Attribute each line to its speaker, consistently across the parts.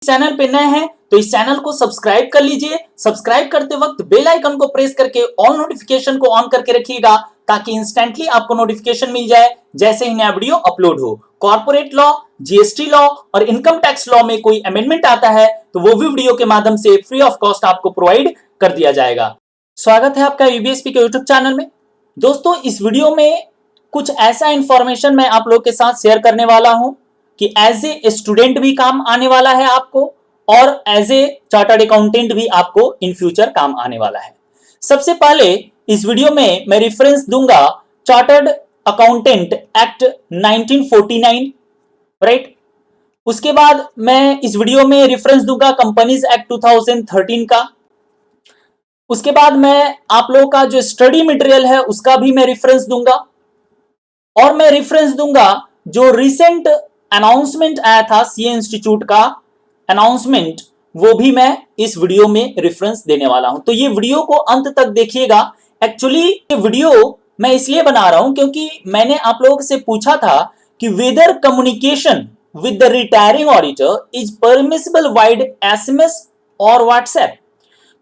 Speaker 1: Channel पे नए हैं तो इस चैनल को सब्सक्राइब कर लीजिए। सब्सक्राइब करते वक्त बेल आइकन को प्रेस करके ऑल नोटिफिकेशन को ऑन करके रखिएगा ताकि इंस्टेंटली आपको नोटिफिकेशन मिल जाए जैसे ही नया वीडियो अपलोड हो। कॉर्पोरेट लॉ, जीएसटी लॉ और इनकम टैक्स लॉ में कोई अमेंडमेंट आता है तो वो भी वीडियो के माध्यम से फ्री ऑफ कॉस्ट आपको प्रोवाइड कर दिया जाएगा। स्वागत है आपका यूबीएसपी के यूट्यूब चैनल में। दोस्तों, इस वीडियो में कुछ ऐसा इंफॉर्मेशन मैं आप लोग के साथ शेयर करने वाला हूं कि एज ए स्टूडेंट भी काम आने वाला है आपको और एज ए चार्टर्ड अकाउंटेंट भी आपको इन फ्यूचर काम आने वाला है। सबसे पहले इस वीडियो में मैं रेफरेंस दूंगा चार्टर्ड अकाउंटेंट एक्ट 1949, राइट। उसके बाद मैं इस वीडियो में रेफरेंस दूंगा कंपनीज एक्ट 2013 का। उसके बाद मैं आप लोगों का जो स्टडी मटेरियल है उसका भी मैं रेफरेंस दूंगा और मैं रेफरेंस दूंगा जो रिसेंट अनाउंसमेंट आया था सीए इंस्टीट्यूट का अनाउंसमेंट, वो भी मैं इस वीडियो में रेफरेंस देने वाला हूं। तो ये वीडियो को अंत तक देखिएगा। एक्चुअली ये वीडियो मैं इसलिए बना रहा हूं क्योंकि मैंने आप लोगों से पूछा था कि whether communication with the retiring auditor is permissible vide SMS और व्हाट्सएप।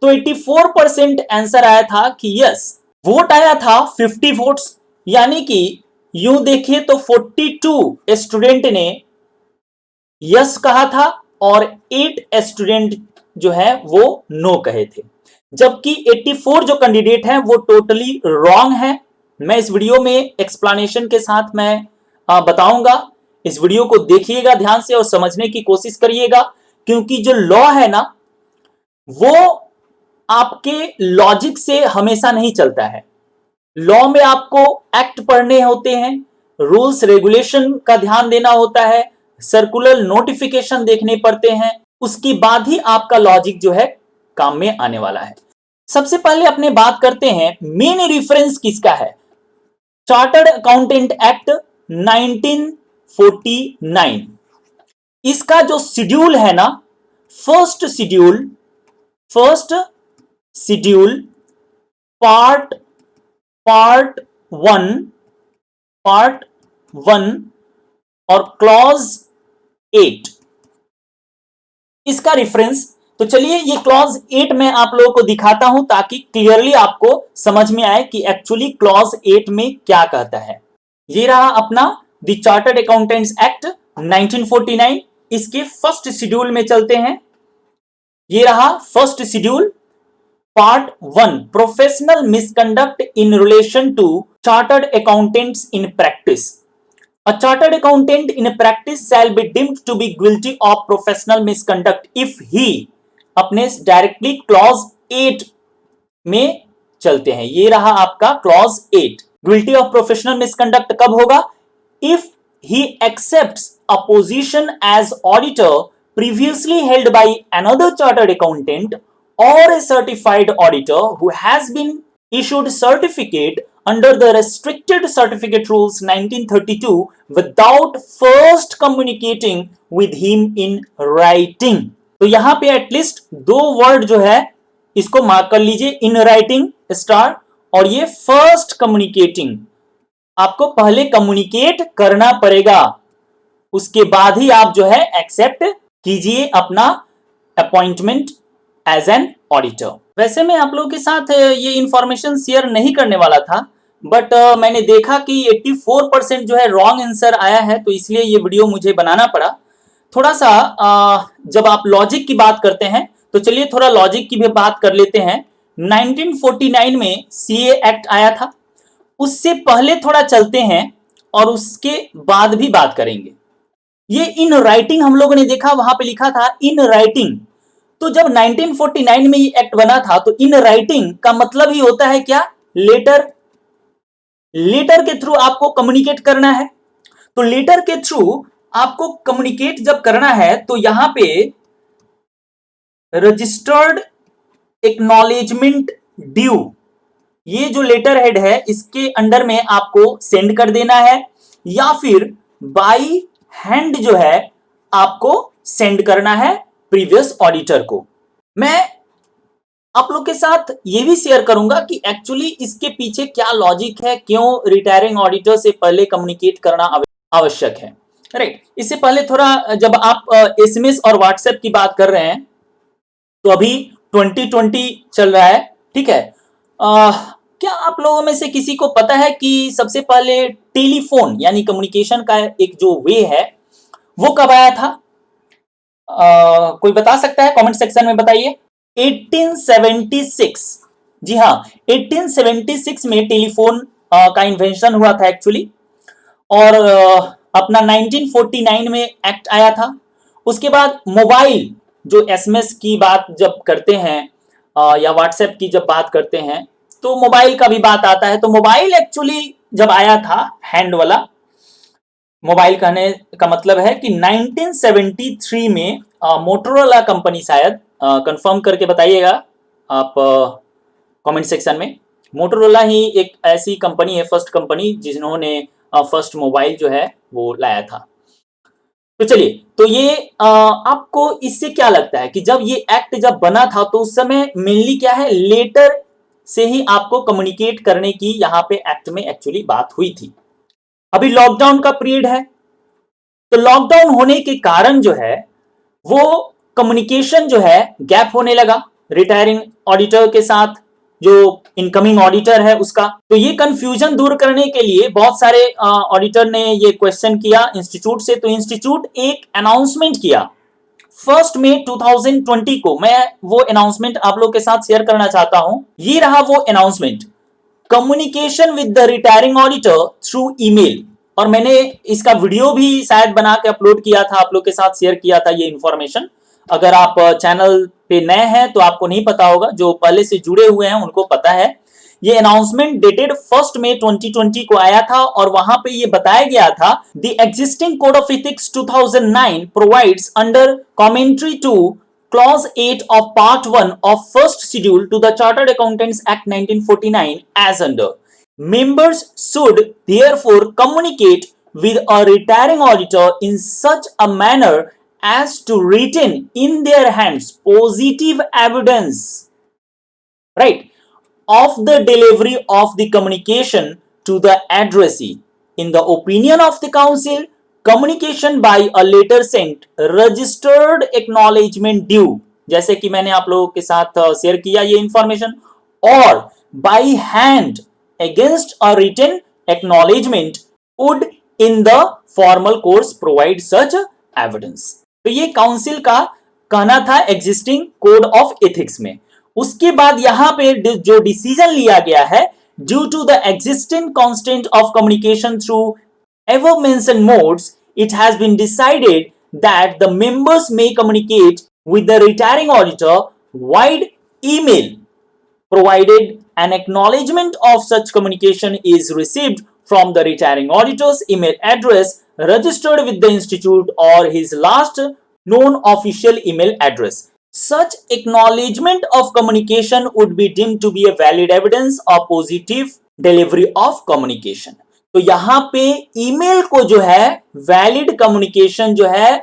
Speaker 1: तो 84% आंसर आया था कि यस। वोट आया था 50 वोट्स, यानी कि यूं देखिए तो 42 स्टूडेंट ने यस कहा था और 8 स्टूडेंट जो है वो नो कहे थे, जबकि 84 जो कैंडिडेट हैं वो टोटली रॉन्ग है। मैं इस वीडियो में एक्सप्लेनेशन के साथ मैं बताऊंगा। इस वीडियो को देखिएगा ध्यान से और समझने की कोशिश करिएगा, क्योंकि जो लॉ है ना वो आपके लॉजिक से हमेशा नहीं चलता है। लॉ में आपको एक्ट पढ़ने होते हैं, रूल्स रेगुलेशन का ध्यान देना होता है, सर्कुलर नोटिफिकेशन देखने पड़ते हैं, उसके बाद ही आपका लॉजिक जो है काम में आने वाला है। सबसे पहले अपने बात करते हैं मेन रेफरेंस किसका है। चार्टर्ड अकाउंटेंट एक्ट 1949, इसका जो शेड्यूल है ना, फर्स्ट शेड्यूल पार्ट 1 और क्लॉज 8, इसका रेफरेंस। तो चलिए ये क्लॉज 8 में आप लोगों को दिखाता हूं ताकि क्लियरली आपको समझ में आए कि एक्चुअली क्लॉज 8 में क्या कहता है। ये रहा अपना द चार्टर्ड अकाउंटेंट्स एक्ट 1949। इसके फर्स्ट शेड्यूल में चलते हैं। ये रहा first schedule Part 1, Professional Misconduct in relation to Chartered Accountants in practice. A chartered accountant in practice shall be deemed to be guilty of professional misconduct if he, अपने directly clause 8 में चलते हैं। ये रहा आपका clause 8। Guilty of professional misconduct कब होगा? If he accepts a position as auditor previously held by another chartered accountant or a certified auditor who has been issued certificate under the restricted certificate rules 1932 without first communicating with him in writing। तो यहां पे at least 2 word जो है इसको mark कर लीजिए, in writing star, और ये फर्स्ट कम्युनिकेटिंग। आपको पहले कम्युनिकेट करना पड़ेगा, उसके बाद ही आप जो है एक्सेप्ट कीजिए अपना अपॉइंटमेंट एज एन ऑडिटर। वैसे मैं आप लोगों के साथ ये इंफॉर्मेशन शेयर नहीं करने वाला था, बट मैंने देखा कि 84% जो है रॉन्ग आंसर आया है, तो इसलिए ये वीडियो मुझे बनाना पड़ा। थोड़ा सा जब आप लॉजिक की बात करते हैं तो चलिए थोड़ा लॉजिक की भी बात कर लेते हैं। 1949 में सीए एक्ट आया था, उससे पहले थोड़ा चलते हैं और उसके बाद भी बात करेंगे। ये इन राइटिंग हम लोगों ने देखा, वहां पे लिखा था इन राइटिंग। तो जब 1949 में ये एक्ट बना था तो इन राइटिंग का मतलब ही होता है क्या? लेटर के थ्रू आपको कम्युनिकेट करना है। तो लेटर के थ्रू आपको कम्युनिकेट जब करना है तो यहां पे रजिस्टर्ड एक्नॉलेजमेंट ड्यू, ये जो लेटर हेड है इसके अंडर में आपको सेंड कर देना है, या फिर बाई हैंड जो है आपको सेंड करना है प्रीवियस ऑडिटर को। मैं आप लोग के साथ ये भी शेयर करूंगा कि एक्चुअली इसके पीछे क्या लॉजिक है, क्यों रिटायरिंग ऑडिटर से पहले कम्युनिकेट करना आवश्यक है। राइट। इससे पहले थोड़ा जब आप एसएमएस और व्हाट्सएप की बात कर रहे हैं तो अभी 2020 चल रहा है, ठीक है। क्या आप लोगों में से किसी को पता है कि सबसे पहले टेलीफोन यानी कम्युनिकेशन का एक जो वे है वो कब आया था? कोई बता सकता है? कमेंट सेक्शन में बताइए। 1876। जी हाँ, 1876 में टेलीफोन का इन्वेंशन हुआ था एक्चुअली। और अपना 1949 में एक्ट आया था। उसके बाद मोबाइल जो एसएमएस की बात जब करते हैं या व्हाट्सएप की जब बात करते हैं तो मोबाइल का भी बात आता है। तो मोबाइल एक्चुअली जब आया था, हैंड वाला मोबाइल कहने का मतलब है कि 1973 में मोटोरोला कंपनी, शायद कंफर्म करके बताइएगा आप कमेंट सेक्शन में। मोटोरोला ही एक ऐसी कंपनी है, फर्स्ट कंपनी जिन्होंने फर्स्ट मोबाइल जो है वो लाया था। तो चलिए, तो ये आपको इससे क्या लगता है कि जब ये एक्ट जब बना था तो उस समय मेनली क्या है, लेटर से ही आपको कम्युनिकेट करने की यहां पे एक्ट में एक्चुअली बात हुई थी। अभी लॉकडाउन का पीरियड है, तो लॉकडाउन होने के कारण जो है वो कम्युनिकेशन जो है गैप होने लगा रिटायरिंग ऑडिटर के साथ, जो इनकमिंग ऑडिटर है उसका। तो ये कंफ्यूजन दूर करने के लिए बहुत सारे ऑडिटर ने ये क्वेश्चन किया इंस्टीट्यूट से। तो इंस्टीट्यूट एक अनाउंसमेंट किया 1 मई 2020 को। मैं वो अनाउंसमेंट आप लोग के साथ शेयर करना चाहता हूं। ये रहा वो announcement, communication with the retiring auditor through email. और मैंने इसका वीडियो भी शायद बना के अपलोड किया था, आप लोग के साथ शेयर किया था ये इंफॉर्मेशन। अगर आप चैनल पे नए हैं तो आपको नहीं पता होगा, जो पहले से जुड़े हुए हैं उनको पता है। ये अनाउंसमेंट डेटेड 1 मई 2020 को आया था और वहां पे ये बताया गया था, the existing code of ethics 2009 provides under commentary to Clause 8 of Part 1 of First Schedule to the Chartered Accountants Act 1949 as under. Members should therefore communicate with a retiring auditor in such a manner as to retain in their hands positive evidence, right, of the delivery of the communication to the addressee. In the opinion of the council, communication by a letter sent registered acknowledgement due, जैसे कि मैंने आप लोगों के साथ share किया ये information, और by hand against a written acknowledgement would in the formal course provide such evidence. तो ये काउंसिल का कहना था एग्जिस्टिंग कोड ऑफ एथिक्स में। उसके बाद यहां पे जो डिसीजन लिया गया है, due to the existing constant of communication through ever mentioned modes, it has been decided that the members may communicate with the retiring auditor via email, provided an acknowledgement of such communication is received from the retiring auditor's email address registered with the institute or his last known official email address. Such acknowledgement of communication would be deemed to be a valid evidence of positive delivery of communication. तो यहां पे email को जो है valid communication जो है,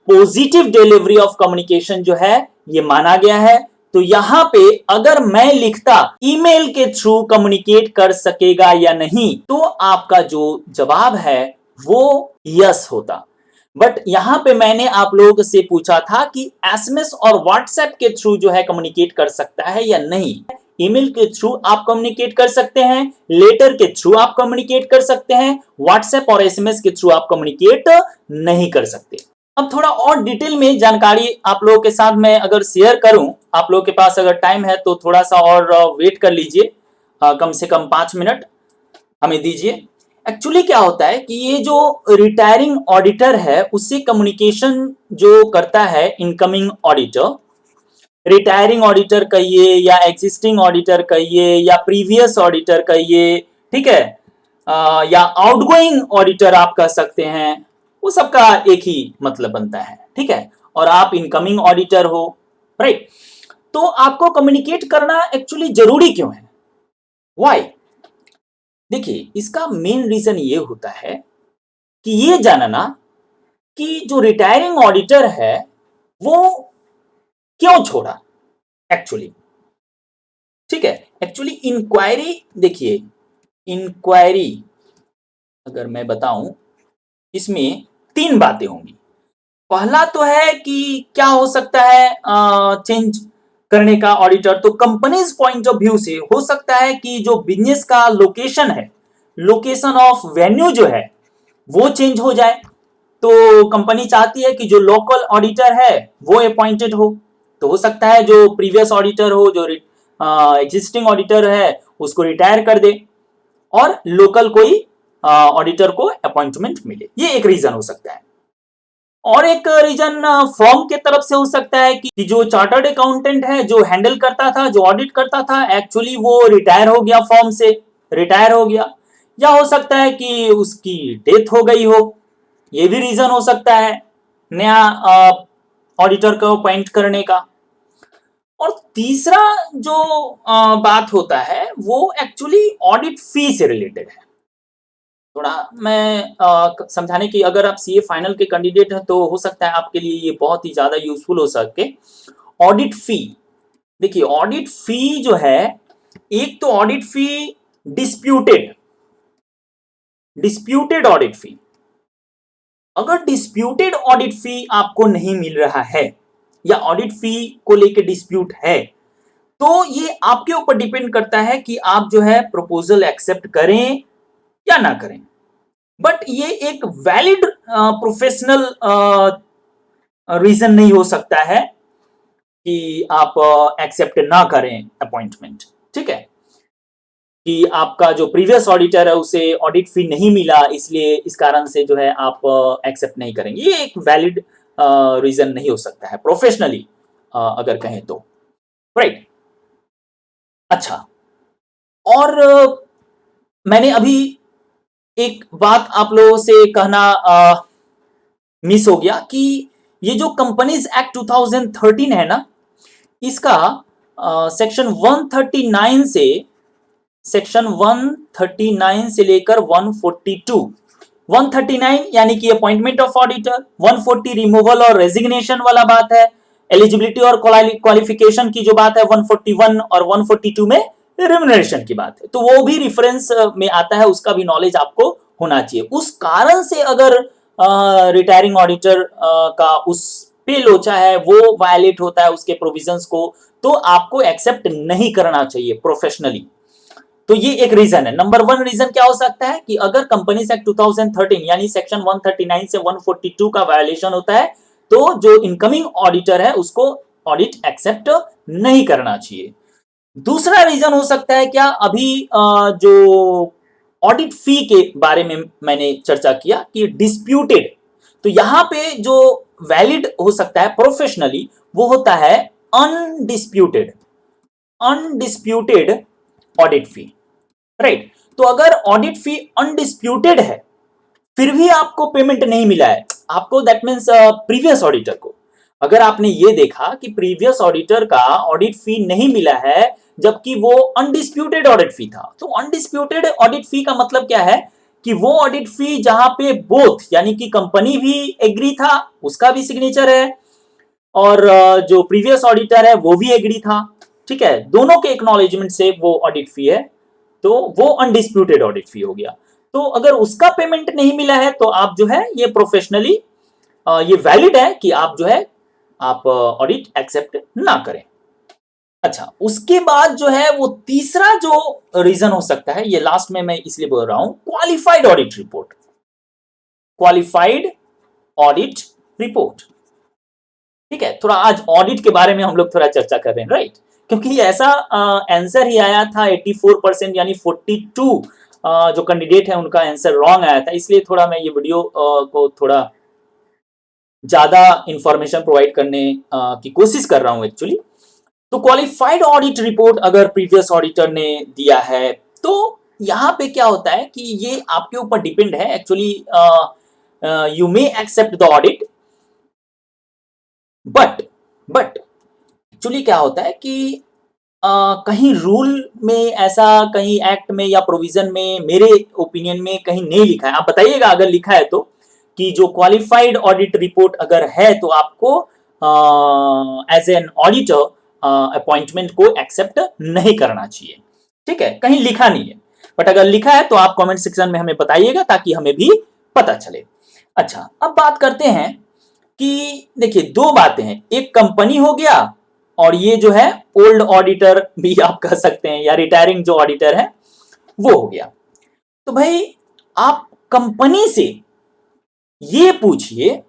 Speaker 1: positive delivery of communication जो है ये माना गया है। तो यहां पे अगर मैं लिखता ईमेल के थ्रू कम्युनिकेट कर सकेगा या नहीं, तो आपका जो जवाब है वो यस होता। बट यहां पे मैंने आप लोगों से पूछा था कि एसएमएस और व्हाट्सएप के थ्रू जो है कम्युनिकेट कर सकता है या नहीं। ईमेल के थ्रू आप कम्युनिकेट कर सकते हैं, लेटर के थ्रू आप कम्युनिकेट कर सकते हैं, व्हाट्सएप और एसएमएस के थ्रू आप कम्युनिकेट नहीं कर सकते। अब थोड़ा और डिटेल में जानकारी आप लोगों के साथ मैं अगर शेयर करूं, आप लोगों के पास अगर टाइम है तो थोड़ा सा और वेट कर लीजिए, कम से कम 5 मिनट हमें दीजिए। एक्चुअली क्या होता है कि ये जो रिटायरिंग ऑडिटर है उससे कम्युनिकेशन जो करता है इनकमिंग ऑडिटर, रिटायरिंग ऑडिटर कहिए या एग्जिस्टिंग ऑडिटर कहिए या प्रीवियस ऑडिटर कहिए, ठीक है, या आउटगोइंग ऑडिटर आप कह सकते हैं, वो सबका एक ही मतलब बनता है, ठीक है। और आप इनकमिंग ऑडिटर हो, राइट। तो आपको कम्युनिकेट करना एक्चुअली जरूरी क्यों है? व्हाई? देखिए, इसका मेन रीजन ये होता है कि ये जानना कि जो रिटायरिंग ऑडिटर है वो क्यों छोड़ा एक्चुअली, ठीक है। एक्चुअली इंक्वायरी, देखिए इंक्वायरी अगर मैं बताऊं, इसमें तीन बातें होंगी। पहला तो है कि क्या हो सकता है चेंज करने का ऑडिटर, तो कंपनीज पॉइंट ऑफ व्यू से हो सकता है कि जो बिजनेस का लोकेशन है, लोकेशन ऑफ वेन्यू जो है वो चेंज हो जाए। तो कंपनी चाहती है कि जो लोकल ऑडिटर है वो अपॉइंटेड हो। तो हो सकता है जो प्रीवियस ऑडिटर हो, जो एग्जिस्टिंग ऑडिटर है उसको रिटायर कर दे और लोकल कोई ऑडिटर को अपॉइंटमेंट मिले। ये एक रीजन हो सकता है। और एक रीजन फर्म के तरफ से हो सकता है कि जो चार्टर्ड अकाउंटेंट है जो हैंडल करता था, जो ऑडिट करता था, एक्चुअली वो रिटायर हो गया, फर्म से रिटायर हो गया। या हो सकता है कि उसकी डेथ हो गई हो, ये भी रीजन हो सकता है नया ऑडिटर को अपॉइंट करने का। और तीसरा जो बात होता है वो एक्चुअली ऑडिट फी से रिलेटेड है। थोड़ा मैं समझाने की, अगर आप सीए फाइनल के कैंडिडेट हैं तो हो सकता है आपके लिए ये बहुत ही ज्यादा यूजफुल हो सके। ऑडिट फी, देखिए ऑडिट फी जो है, एक तो ऑडिट फी डिस्प्यूटेड, डिस्प्यूटेड ऑडिट फी। अगर डिस्प्यूटेड ऑडिट फी आपको नहीं मिल रहा है या ऑडिट फी को लेकर डिस्प्यूट है, तो ये आपके ऊपर डिपेंड करता है कि आप जो है प्रपोजल एक्सेप्ट करें या ना करें। बट ये एक वैलिड प्रोफेशनल रीजन नहीं हो सकता है कि आप एक्सेप्ट ना करें अपॉइंटमेंट। ठीक है, कि आपका जो प्रीवियस ऑडिटर है उसे ऑडिट फी नहीं मिला, इसलिए इस कारण से जो है आप एक्सेप्ट नहीं करेंगे, ये एक वैलिड रीजन नहीं हो सकता है प्रोफेशनली अगर कहें तो। राइट, अच्छा। और मैंने अभी एक बात आप लोगों से कहना मिस हो गया कि ये जो कंपनीज एक्ट 2013 है ना, इसका सेक्शन 139 से, सेक्शन 139 से लेकर 142, 139 यानी कि अपॉइंटमेंट ऑफ ऑडिटर, 140 रिमूवल और रेजिग्नेशन वाला बात है, एलिजिबिलिटी और क्वालिफिकेशन की जो बात है 141 और 142 में रिम्यूनरेशन की बात है। तो वो भी रेफरेंस में आता है, उसका भी नॉलेज आपको होना चाहिए। उस कारण से अगर रिटायरिंग ऑडिटर का उस पे लोचा है, वो वायलेट होता है उसके प्रोविजंस को, तो आपको एक्सेप्ट नहीं करना चाहिए प्रोफेशनली। तो ये एक रीजन है। नंबर वन रीजन क्या हो सकता है कि अगर कंपनीज एक्ट 2013 यानी सेक्शन 139 से 142 का वायोलेशन होता है, तो जो इनकमिंग ऑडिटर है उसको ऑडिट एक्सेप्ट नहीं करना चाहिए। दूसरा रीजन हो सकता है क्या, अभी जो ऑडिट फी के बारे में मैंने चर्चा किया कि डिस्प्यूटेड, तो यहां पे जो वैलिड हो सकता है प्रोफेशनली वो होता है अनडिस्प्यूटेड, अनडिस्प्यूटेड ऑडिट फी। राइट, तो अगर ऑडिट फी अनडिस्प्यूटेड है फिर भी आपको पेमेंट नहीं मिला है, आपको दैट मीन्स प्रीवियस ऑडिटर को, अगर आपने ये देखा कि प्रीवियस ऑडिटर का ऑडिट फी नहीं मिला है जबकि वो अनडिस्प्यूटेड ऑडिट फी था, तो अनडिस्प्यूटेड ऑडिट फी का मतलब क्या है कि वो ऑडिट फी जहां पे बोथ यानी कि कंपनी भी एग्री था, उसका भी सिग्नेचर है, और जो प्रीवियस ऑडिटर है वो भी एग्री था, ठीक है, दोनों के एक्नॉलेजमेंट से वो ऑडिट फी है, तो वो अनडिस्प्यूटेड ऑडिट फी हो गया। तो अगर उसका पेमेंट नहीं मिला है तो आप जो है ये प्रोफेशनली ये वैलिड है कि आप जो है आप ऑडिट एक्सेप्ट ना करें। अच्छा, उसके बाद जो है वो तीसरा जो रीजन हो सकता है, ये लास्ट में मैं इसलिए बोल रहा हूं, qualified audit report, qualified audit report. ठीक है, थोड़ा आज ऑडिट के बारे में हम लोग थोड़ा चर्चा कर रहे हैं, राइट, क्योंकि ऐसा आंसर ही आया था 84% यानी 42 जो कैंडिडेट है उनका आंसर रॉन्ग आया था, इसलिए थोड़ा मैं ये वीडियो को थोड़ा ज्यादा इंफॉर्मेशन प्रोवाइड करने की कोशिश कर रहा हूं एक्चुअली। तो क्वालिफाइड ऑडिट रिपोर्ट अगर प्रीवियस ऑडिटर ने दिया है तो यहां पे क्या होता है कि ये आपके ऊपर डिपेंड है actually, you may accept the audit, but actually क्या होता है कि कहीं रूल में ऐसा, कहीं एक्ट में या प्रोविजन में, मेरे ओपिनियन में कहीं नहीं लिखा है, आप बताइएगा अगर लिखा है तो, कि जो क्वालिफाइड ऑडिट रिपोर्ट अगर है तो आपको एज एन ऑडिटर अपॉइंटमेंट को एक्सेप्ट नहीं करना चाहिए। ठीक है, कहीं लिखा नहीं है, बट अगर लिखा है तो आप कमेंट सेक्शन में हमें बताइएगा ताकि हमें भी पता चले। अच्छा, अब बात करते हैं कि देखिए दो बातें हैं, एक कंपनी हो गया और ये जो है ओल्ड ऑडिटर भी आप कह सकते हैं या रिटायरिंग जो ऑडिटर है वो हो गया। तो भाई आप कंपनी से ये पूछिए,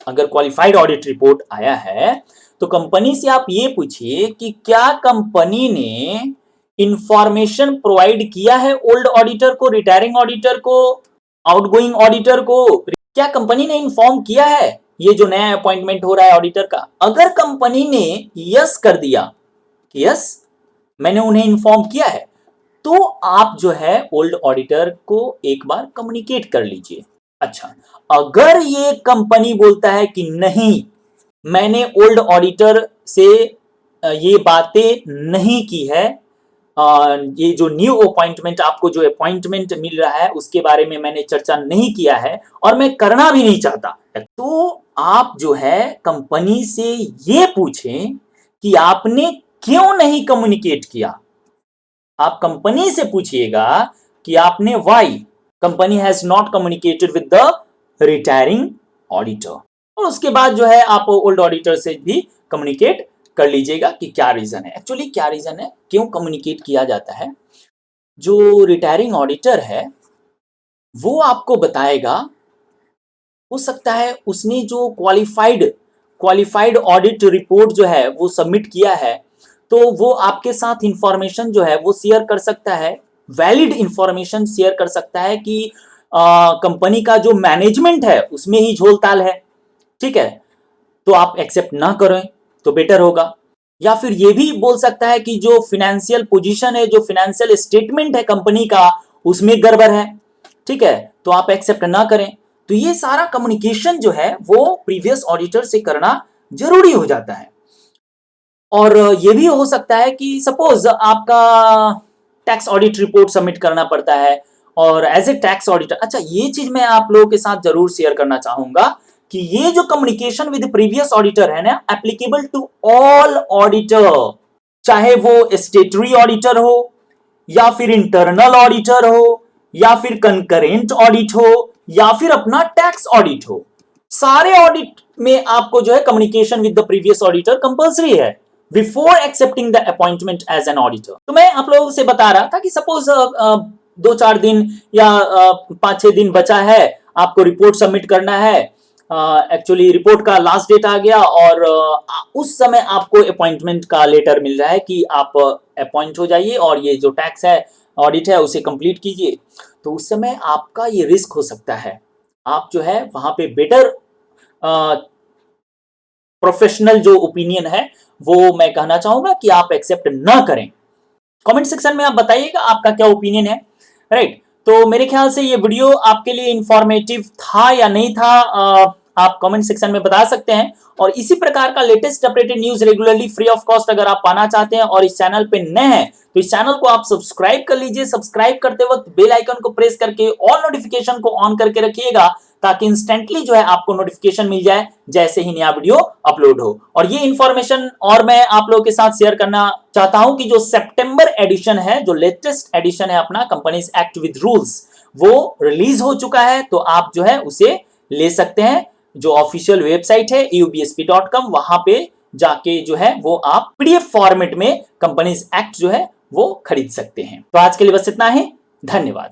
Speaker 1: अगर क्वालिफाइड ऑडिट रिपोर्ट आया है तो कंपनी से आप ये पूछिए कि क्या कंपनी ने इंफॉर्मेशन प्रोवाइड किया है ओल्ड ऑडिटर को, रिटायरिंग ऑडिटर को, आउटगोइंग ऑडिटर को, क्या कंपनी ने इन्फॉर्म किया है ये जो नया अपॉइंटमेंट हो रहा है ऑडिटर का। अगर कंपनी ने यस कर दिया कि यस मैंने उन्हें इन्फॉर्म किया है, तो आप जो है ओल्ड ऑडिटर को एक बार कम्युनिकेट कर लीजिए। अच्छा, अगर ये कंपनी बोलता है कि नहीं मैंने ओल्ड ऑडिटर से ये बातें नहीं की है, ये जो न्यू अपॉइंटमेंट आपको जो अपॉइंटमेंट मिल रहा है उसके बारे में मैंने चर्चा नहीं किया है और मैं करना भी नहीं चाहता, तो आप जो है कंपनी से ये पूछें कि आपने क्यों नहीं कम्युनिकेट किया। आप कंपनी से पूछिएगा कि आपने Y company has not communicated with the retiring auditor, और उसके बाद जो है आप ओल्ड ऑडिटर से भी कम्युनिकेट कर लीजिएगा कि क्या रीजन है, एक्चुअली क्या रीजन है, क्यों कम्युनिकेट किया जाता है। जो रिटायरिंग ऑडिटर है वो आपको बताएगा, हो सकता है उसने जो क्वालिफाइड ऑडिट रिपोर्ट जो है वो सबमिट किया है, तो वो आपके साथ इंफॉर्मेशन जो है वो शेयर कर सकता है, वैलिड इंफॉर्मेशन शेयर कर सकता है कि कंपनी का जो मैनेजमेंट है उसमें ही झोल ताल है, ठीक है, तो आप एक्सेप्ट ना करें तो बेटर होगा। या फिर ये भी बोल सकता है कि जो फिनेंशियल पोजीशन है, जो फिनेंशियल स्टेटमेंट है कंपनी का उसमें गड़बड़ है, ठीक है, तो आप एक्सेप्ट ना करें। तो ये सारा कम्युनिकेशन जो है वो प्रीवियस ऑडिटर से करना जरूरी हो जाता है। और ये भी हो सकता है कि सपोज आपका टैक्स ऑडिट रिपोर्ट सबमिट करना पड़ता है और एज ए टैक्स ऑडिटर, अच्छा ये चीज मैं आप लोगों के साथ जरूर शेयर करना चाहूंगा कि ये जो कम्युनिकेशन विद प्रीवियस ऑडिटर है ना, एप्लीकेबल टू ऑल ऑडिटर, चाहे वो स्टेटरी ऑडिटर हो या फिर इंटरनल ऑडिटर हो या फिर कंकरेंट ऑडिट हो या फिर अपना टैक्स ऑडिट हो, सारे ऑडिट में आपको जो है communication with the previous auditor compulsory है before accepting the appointment as an auditor. तो मैं आप लोगों से बता रहा था कि सपोज 2-4 दिन या 5-6 दिन बचा है, आपको रिपोर्ट सबमिट करना है, एक्चुअली रिपोर्ट का लास्ट डेट आ गया और उस समय आपको अपॉइंटमेंट का लेटर मिल रहा है कि आप अपॉइंट हो जाइए और ये जो टैक्स है ऑडिट है उसे कंप्लीट कीजिए, तो उस समय आपका ये रिस्क हो सकता है, आप जो है वहां पे बेटर प्रोफेशनल जो ओपिनियन है वो मैं कहना चाहूंगा कि आप एक्सेप्ट ना करें। कमेंट सेक्शन में आप बताइएगा आपका क्या ओपिनियन है, राइट। तो मेरे ख्याल से ये वीडियो आपके लिए इंफॉर्मेटिव था या नहीं था, आप कमेंट सेक्शन में बता सकते हैं। और इसी प्रकार का latest updated news regularly free of cost अगर आप पाना चाहते हैं और इस चैनल पे नए हैं तो इस चैनल को आप सब्सक्राइब कर लीजिए। सब्सक्राइब करते वक्त बेल आइकन को प्रेस करके ऑल नोटिफिकेशन को ऑन करके रखिएगा ताकि इंस्टेंटली जो है आपको नोटिफिकेशन मिल जाए जैसे ही नया वीडियो अपलोड हो। और ये इंफॉर्मेशन और मैं आप लोगों के साथ शेयर करना चाहता हूं कि जो सितंबर एडिशन है, जो लेटेस्ट एडिशन है अपना कंपनीज एक्ट विद रूल्स, वो रिलीज हो चुका है, तो आप जो है उसे ले सकते हैं। जो ऑफिशियल वेबसाइट है eubsp.com, वहां पे जाके जो है वो आप पीडीएफ फॉर्मेट में कंपनीज एक्ट जो है वो खरीद सकते हैं। तो आज के लिए बस इतना ही, धन्यवाद।